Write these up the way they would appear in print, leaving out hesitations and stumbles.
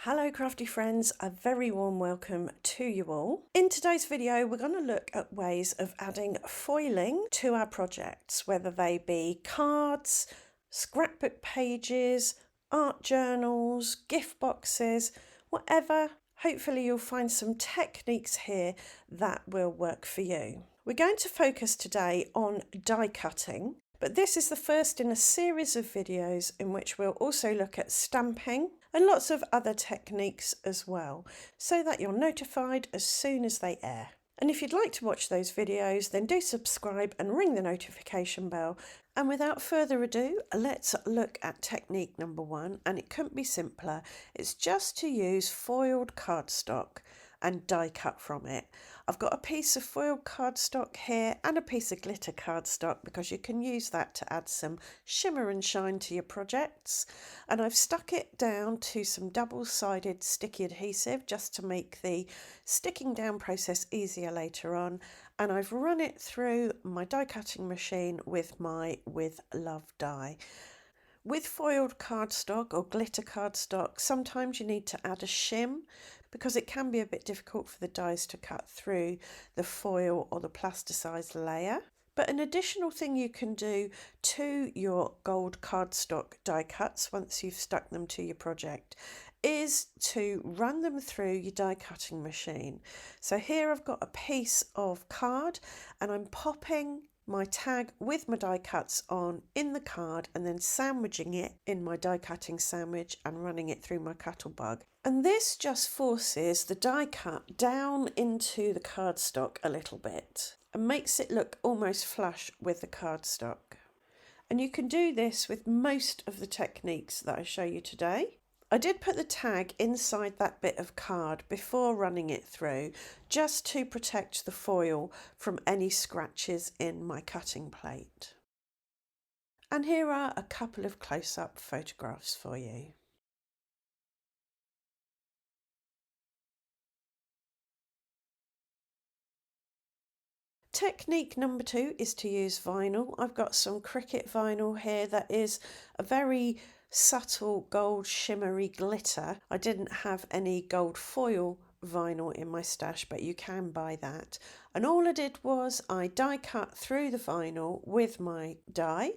Hello crafty friends, a very warm welcome to you all. In today's video we're going to look at ways of adding foiling to our projects, whether they be cards, scrapbook pages, art journals, gift boxes, whatever. Hopefully you'll find some techniques here that will work for you. We're going to focus today on die cutting, but this is the first in a series of videos in which we'll also look at stamping and lots of other techniques as well, so that you're notified as soon as they air. And if you'd like to watch those videos, then do subscribe and ring the notification bell. And without further ado, let's look at technique number one, and it couldn't be simpler. It's just to use foiled cardstock and die cut from it. I've got a piece of foiled cardstock here and a piece of glitter cardstock because you can use that to add some shimmer and shine to your projects. And I've stuck it down to some double-sided sticky adhesive just to make the sticking down process easier later on. And I've run it through my die cutting machine with my With Love die. With foiled cardstock or glitter cardstock, sometimes you need to add a shim because it can be a bit difficult for the dies to cut through the foil or the plasticized layer. But an additional thing you can do to your gold cardstock die cuts once you've stuck them to your project is to run them through your die cutting machine. So here I've got a piece of card and I'm popping my tag with my die cuts on in the card and then sandwiching it in my die cutting sandwich and running it through my Cuttlebug. And this just forces the die cut down into the cardstock a little bit and makes it look almost flush with the cardstock. And you can do this with most of the techniques that I show you today. I did put the tag inside that bit of card before running it through, just to protect the foil from any scratches in my cutting plate. And here are a couple of close-up photographs for you. Technique number two is to use vinyl. I've got some Cricut vinyl here that is a very subtle gold shimmery glitter. I didn't have any gold foil vinyl in my stash, but you can buy that. And all I did was I die cut through the vinyl with my die,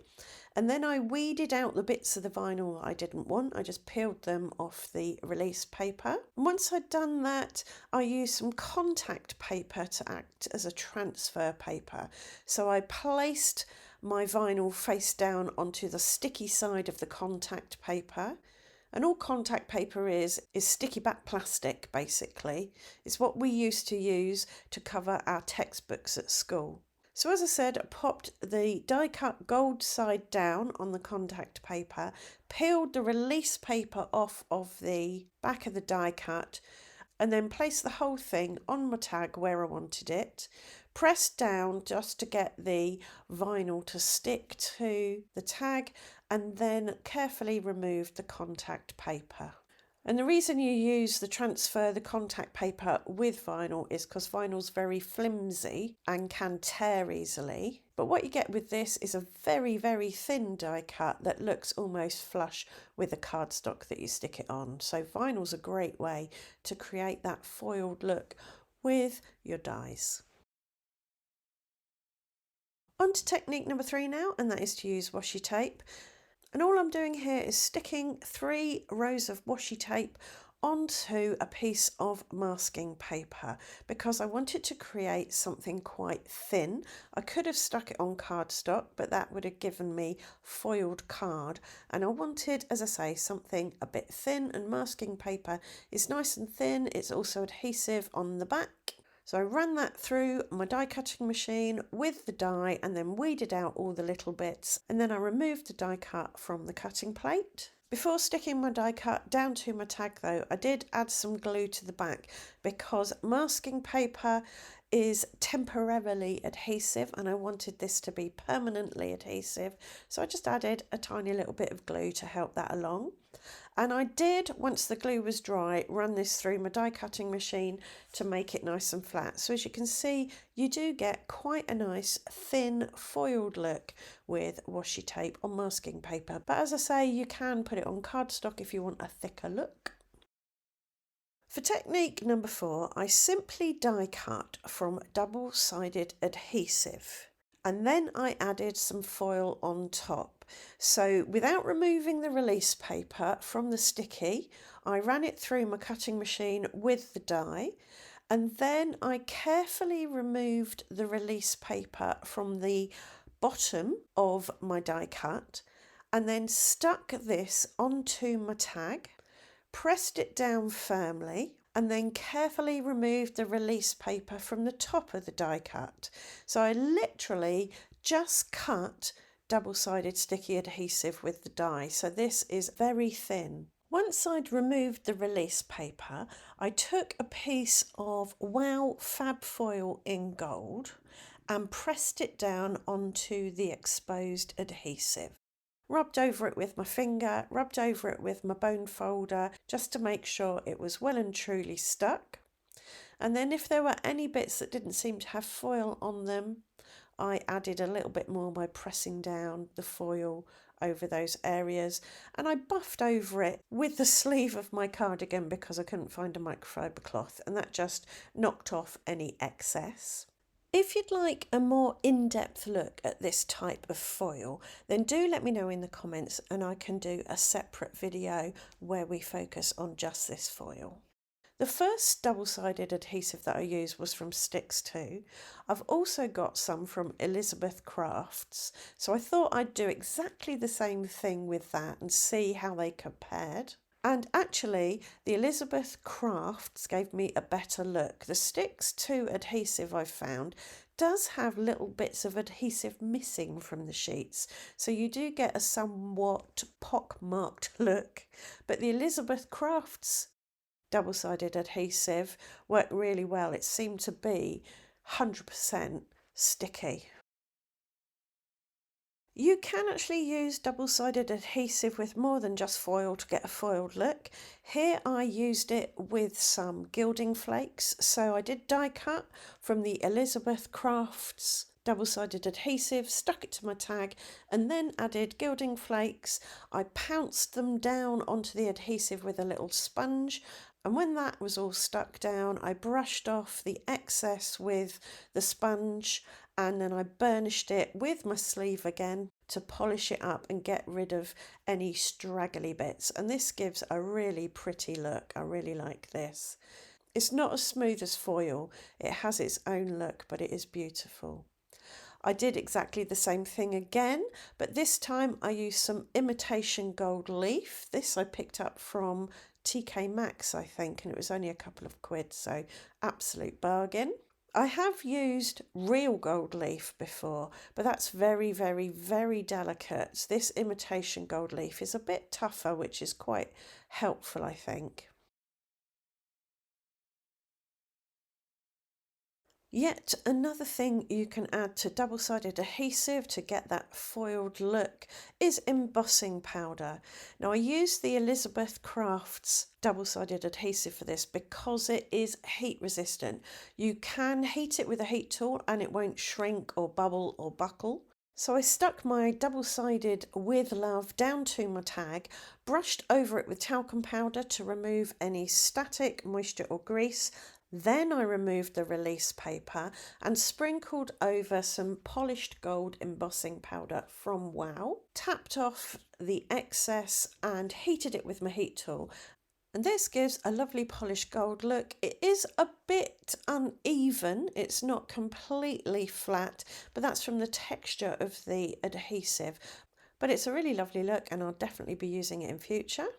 and then I weeded out the bits of the vinyl I didn't want. I just peeled them off the release paper. And once I'd done that, I used some contact paper to act as a transfer paper. So I placed my vinyl face down onto the sticky side of the contact paper. And all contact paper is sticky back plastic, basically. It's what we used to use to cover our textbooks at school. So as I said, I popped the die cut gold side down on the contact paper, peeled the release paper off of the back of the die cut, and then placed the whole thing on my tag where I wanted it. Pressed down just to get the vinyl to stick to the tag, and then carefully removed the contact paper. And the reason you use the contact paper with vinyl is because vinyl's very flimsy and can tear easily. But what you get with this is a very, very thin die cut that looks almost flush with the cardstock that you stick it on. So vinyl's a great way to create that foiled look with your dies. On to technique number three now, and that is to use washi tape. And all I'm doing here is sticking 3 rows of washi tape onto a piece of masking paper because I wanted to create something quite thin. I could have stuck it on cardstock, but that would have given me foiled card. And I wanted, as I say, something a bit thin, and masking paper is nice and thin. It's also adhesive on the back. So I ran that through my die cutting machine with the die and then weeded out all the little bits, and then I removed the die cut from the cutting plate. Before sticking my die cut down to my tag though, I did add some glue to the back because masking paper is temporarily adhesive and I wanted this to be permanently adhesive, so I just added a tiny little bit of glue to help that along. And I did, once the glue was dry, run this through my die cutting machine to make it nice and flat. So as you can see, you do get quite a nice thin foiled look with washi tape on masking paper. But as I say, you can put it on cardstock if you want a thicker look. For technique number 4, I simply die cut from double-sided adhesive and then I added some foil on top. So without removing the release paper from the sticky, I ran it through my cutting machine with the die, and then I carefully removed the release paper from the bottom of my die cut and then stuck this onto my tag, pressed it down firmly, and then carefully removed the release paper from the top of the die cut. So I literally just cut double-sided sticky adhesive with the die, so this is very thin. Once I'd removed the release paper, I took a piece of Wow Fab Foil in gold and pressed it down onto the exposed adhesive. Rubbed over it with my finger, rubbed over it with my bone folder, just to make sure it was well and truly stuck. And then if there were any bits that didn't seem to have foil on them, I added a little bit more by pressing down the foil over those areas, and I buffed over it with the sleeve of my cardigan because I couldn't find a microfiber cloth, and that just knocked off any excess. If you'd like a more in-depth look at this type of foil, then do let me know in the comments and I can do a separate video where we focus on just this foil. The first double-sided adhesive that I used was from Sticks 2. I've also got some from Elizabeth Crafts, so I thought I'd do exactly the same thing with that and see how they compared. And actually, the Elizabeth Crafts gave me a better look. The Sticks 2 adhesive I've found does have little bits of adhesive missing from the sheets, so you do get a somewhat pock-marked look. But the Elizabeth Crafts double-sided adhesive worked really well. It seemed to be 100% sticky. You can actually use double-sided adhesive with more than just foil to get a foiled look. Here I used it with some gilding flakes, so I did die cut from the Elizabeth Crafts double-sided adhesive, stuck it to my tag, and then added gilding flakes. I pounced them down onto the adhesive with a little sponge, and when that was all stuck down, I brushed off the excess with the sponge, and then I burnished it with my sleeve again to polish it up and get rid of any straggly bits. And this gives a really pretty look. I really like this. It's not as smooth as foil. It has its own look, but it is beautiful. I did exactly the same thing again, but this time I used some imitation gold leaf. This I picked up from TK Maxx, I think, and it was only a couple of quid, so absolute bargain. I have used real gold leaf before, but that's very, very, very delicate. This imitation gold leaf is a bit tougher, which is quite helpful, I think. Yet another thing you can add to double-sided adhesive to get that foiled look is embossing powder. Now I use the Elizabeth Crafts double-sided adhesive for this because it is heat resistant. You can heat it with a heat tool and it won't shrink or bubble or buckle. So I stuck my double-sided with love down to my tag, brushed over it with talcum powder to remove any static moisture or grease. Then I removed the release paper and sprinkled over some polished gold embossing powder from Wow, tapped off the excess and heated it with my heat tool. And this gives a lovely polished gold look. It is a bit uneven, it's not completely flat, but that's from the texture of the adhesive. But it's a really lovely look and I'll definitely be using it in future.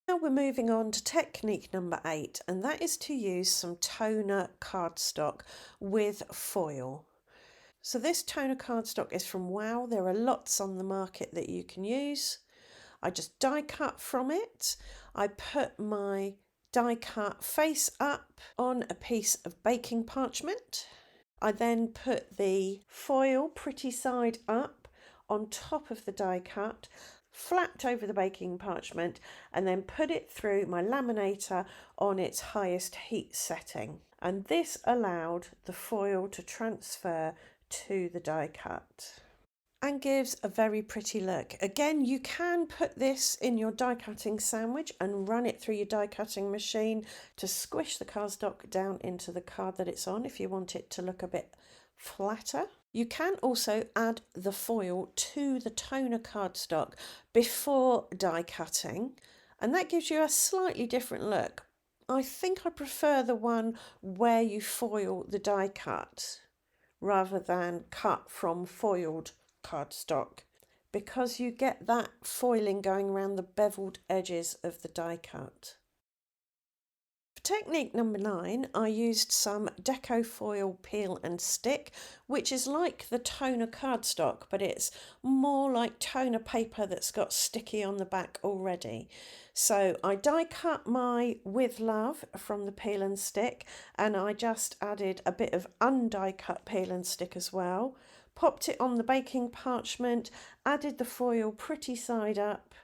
Now we're moving on to technique number 8, and that is to use some toner cardstock with foil. So this toner cardstock is from Wow. There are lots on the market that you can use. I just die cut from it. I put my die cut face up on a piece of baking parchment. I then put the foil pretty side up on top of the die cut, flapped over the baking parchment, and then put it through my laminator on its highest heat setting. And this allowed the foil to transfer to the die cut. and gives a very pretty look. Again, you can put this in your die cutting sandwich and run it through your die cutting machine to squish the cardstock down into the card that it's on if you want it to look a bit flatter. You can also add the foil to the toner cardstock before die cutting, and that gives you a slightly different look. I think I prefer the one where you foil the die cut rather than cut from foiled cardstock, because you get that foiling going around the beveled edges of the die cut. For technique number 9, I used some deco foil peel and stick, which is like the toner cardstock, but it's more like toner paper that's got sticky on the back already. So I die cut my With Love from the peel and stick, and I just added a bit of undie cut peel and stick as well, popped it on the baking parchment, added the foil pretty side up,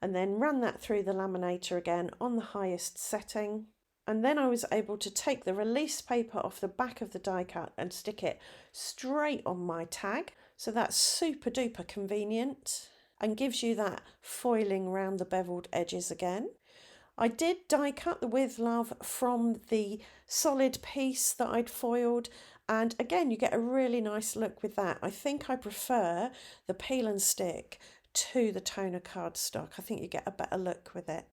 and then ran that through the laminator again on the highest setting. And then I was able to take the release paper off the back of the die cut and stick it straight on my tag. So that's super duper convenient and gives you that foiling around the beveled edges again. I did die cut the With Love from the solid piece that I'd foiled, and again you get a really nice look with that. I think I prefer the peel and stick to the toner cardstock. I think you get a better look with it.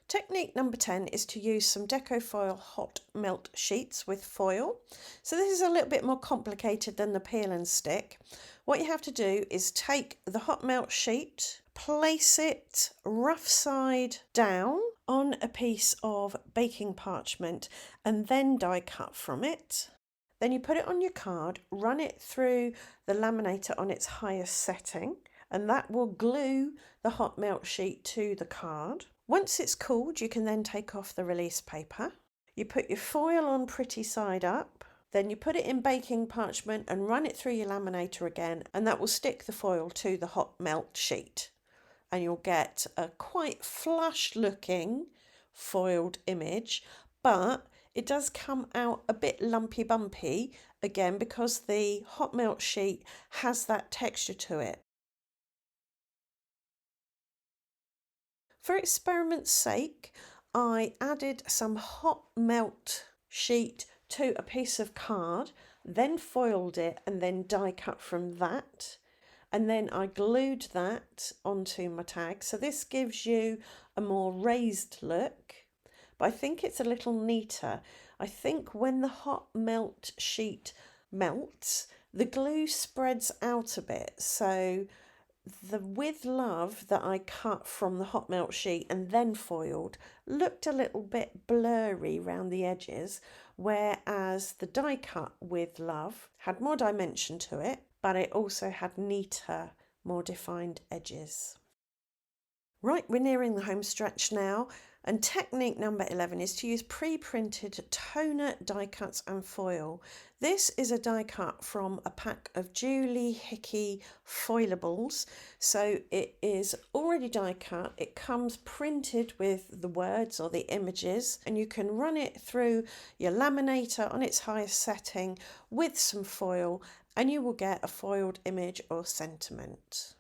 Technique number 10 is to use some deco foil hot melt sheets with foil. So this is a little bit more complicated than the peel and stick. What you have to do is take the hot melt sheet, place it rough side down on a piece of baking parchment and then die cut from it. Then you put it on your card, run it through the laminator on its highest setting, and that will glue the hot melt sheet to the card. Once it's cooled, you can then take off the release paper. You put your foil on pretty side up, then you put it in baking parchment and run it through your laminator again, and that will stick the foil to the hot melt sheet. And you'll get a quite flush looking foiled image, but it does come out a bit lumpy bumpy again because the hot melt sheet has that texture to it. For experiment's sake, I added some hot melt sheet to a piece of card, then foiled it and then die cut from that. And then I glued that onto my tag. So this gives you a more raised look, but I think it's a little neater. I think when the hot melt sheet melts, the glue spreads out a bit. So the With Love that I cut from the hot melt sheet and then foiled looked a little bit blurry around the edges, whereas the die cut With Love had more dimension to it, but it also had neater, more defined edges. Right, we're nearing the home stretch now, and technique number 11 is to use pre-printed toner die cuts and foil. This is a die cut from a pack of Julie Hickey foilables, so it is already die cut. It comes printed with the words or the images, and you can run it through your laminator on its highest setting with some foil, and you will get a foiled image or sentiment.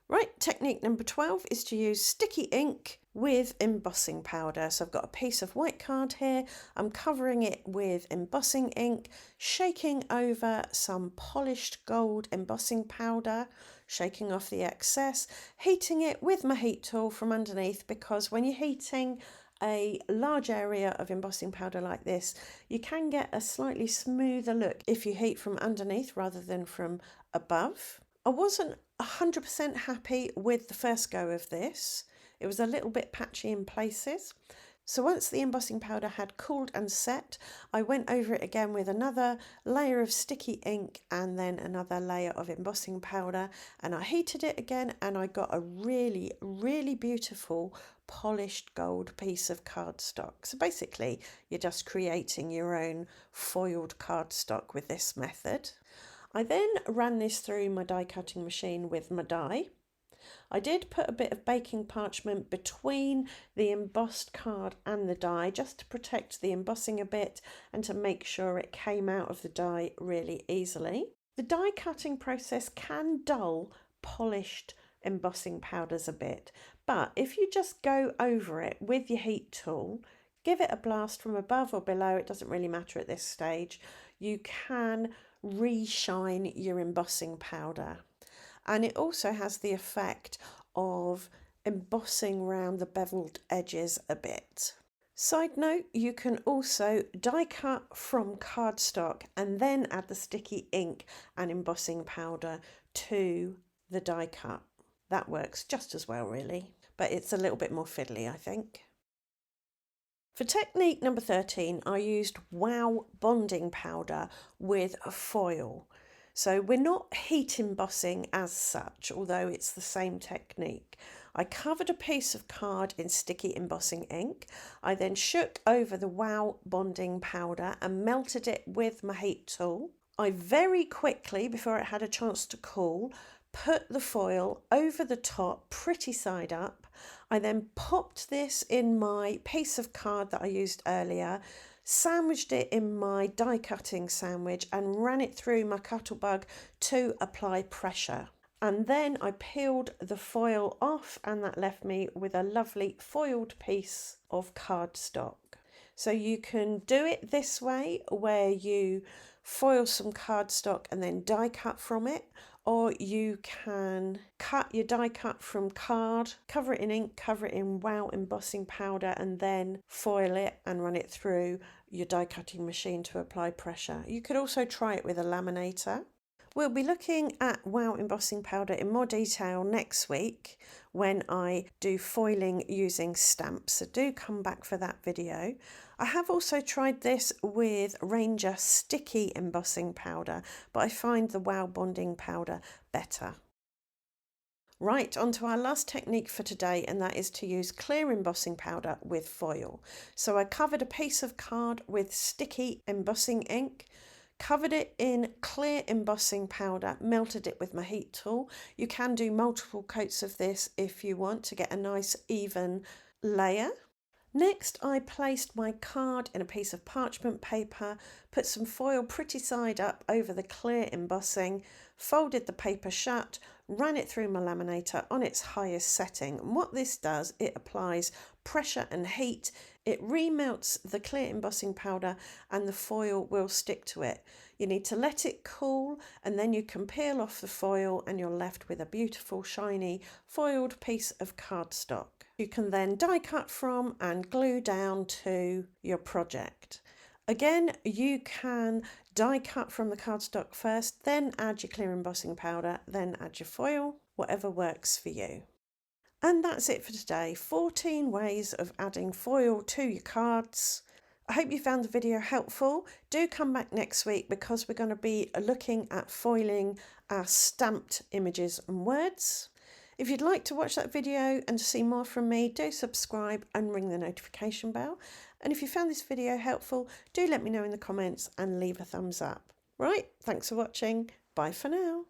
Right, technique number 12 is to use sticky ink with embossing powder. So I've got a piece of white card here. I'm covering it with embossing ink, shaking over some polished gold embossing powder, shaking off the excess, heating it with my heat tool from underneath, because when you're heating a large area of embossing powder like this, you can get a slightly smoother look if you heat from underneath rather than from above. I wasn't 100% happy with the first go of this. It was a little bit patchy in places. So once the embossing powder had cooled and set, I went over it again with another layer of sticky ink and then another layer of embossing powder, and I heated it again, and I got a really, really beautiful polished gold piece of cardstock. So basically, you're just creating your own foiled cardstock with this method. I then ran this through my die cutting machine with my die. I did put a bit of baking parchment between the embossed card and the die just to protect the embossing a bit and to make sure it came out of the die really easily. The die cutting process can dull polished embossing powders a bit, but if you just go over it with your heat tool, give it a blast from above or below, it doesn't really matter at this stage, you can re-shine your embossing powder. And it also has the effect of embossing around the beveled edges a bit. Side note, you can also die cut from cardstock and then add the sticky ink and embossing powder to the die cut. That works just as well really, but it's a little bit more fiddly, I think. For technique number 13, I used Wow bonding powder with foil. So we're not heat embossing as such, although it's the same technique. I covered a piece of card in sticky embossing ink. I then shook over the Wow bonding powder and melted it with my heat tool. I very quickly, before it had a chance to cool, put the foil over the top, pretty side up. I then popped this in my piece of card that I used earlier, sandwiched it in my die cutting sandwich and ran it through my Cuttlebug to apply pressure. And then I peeled the foil off and that left me with a lovely foiled piece of cardstock. So you can do it this way where you foil some cardstock and then die cut from it, or you can cut your die cut from card, cover it in ink, cover it in Wow embossing powder and then foil it and run it through your die cutting machine to apply pressure. You could also try it with a laminator. We'll be looking at Wow embossing powder in more detail next week when I do foiling using stamps, so do come back for that video. I have also tried this with Ranger sticky embossing powder, but I find the Wow bonding powder better. Right, on to our last technique for today, and that is to use clear embossing powder with foil. So I covered a piece of card with sticky embossing ink, covered it in clear embossing powder, melted it with my heat tool. You can do multiple coats of this if you want to get a nice even layer. Next, I placed my card in a piece of parchment paper, put some foil pretty side up over the clear embossing, folded the paper shut, ran it through my laminator on its highest setting. And what this does, it applies pressure and heat. It remelts the clear embossing powder and the foil will stick to it. You need to let it cool and then you can peel off the foil and you're left with a beautiful shiny foiled piece of cardstock. You can then die cut from and glue down to your project. Again, you can die cut from the cardstock first, then add your clear embossing powder, then add your foil, whatever works for you. And that's it for today. 14 ways of adding foil to your cards. I hope you found the video helpful. Do come back next week because we're going to be looking at foiling our stamped images and words. If you'd like to watch that video and to see more from me, do subscribe and ring the notification bell. And if you found this video helpful, do let me know in the comments and leave a thumbs up. Right, thanks for watching. Bye for now.